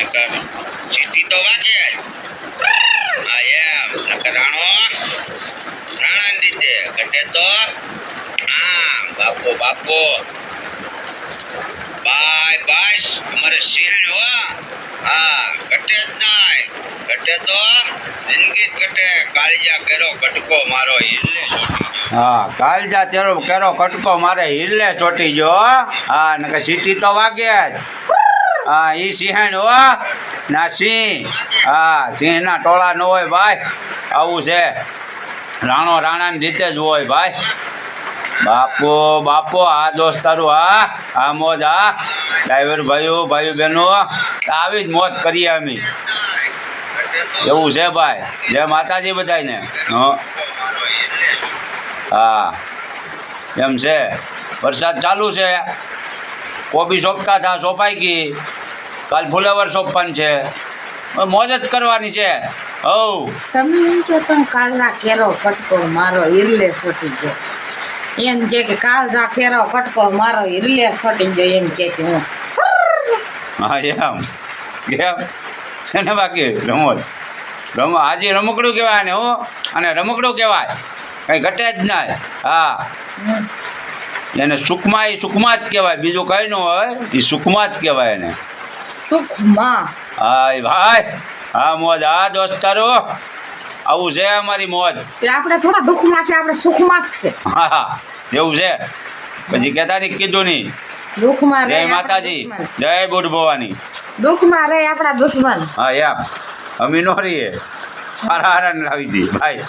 city તો વાગે હા એમ નકર રાણા દીધે ઘટે તો હા બાપો બાપો બાય બાય અમારે સિંહ હો હા ઘટે જ નાય ઘટે તો જિંદગી જ ઘટે કાળજા કેરો કટકો મારો હિલે હા કાલજા તેરો કેરો કટકો મારે હિલે ચોટી જો હા નકર સીટી તો વાગે જ હા ઈ સિંહણ હો ના સિંહ હા સિંહના ટોળા ન હોય ભાઈ આવું છે રાણો રાણાની રીતે જ હોય ભાઈ બાપો બાપો આ દોસ્તારું આ મોજ ડ્રાઈવર ભાઈઓ બહેનો આવી જ મોજ કરીએ અમે એવું છે ભાઈ જય માતાજી બધાને હા એમ છે વરસાદ ચાલુ છે કોબી સોંપતા હતા સોંપાઈ ગઈ કાલ ફુલેવર સોંપવાનું છે મોજ જ કરવાની છે હવ તમે એમ કે તમે કાળજા કેરો કટકો મારો ઈરલે સોટી ગયો એમ કે કાળજા કેરો કટકો મારો ઈરલે સોટી ગયો એમ કે હું હા એમ કેમ છે ને બાકી હાજી રમકડું કહેવાય ને હો અને રમકડું કહેવાય કંઈ ઘટે જ ના હા એને સુખમાં જ કહેવાય બીજું કંઈ ન હોય એ સુખમાં જ કહેવાય એને સુખમાં હા ભાઈ હા મોજ દોસ્તારો આવું છે અમારી મોજ એટલે આપણે થોડા દુઃખમાં છે આપણે સુખમાં જ છે હા એવું છે પછી કહેતા નહીં કીધું નહીં દુઃખમાં જય માતાજી જય બુઢ ભવાની દુઃખમાં રહે આપણા દુશ્મન હા એમ અમી નો રહીએ હારા હારા લાવી દી ભાઈ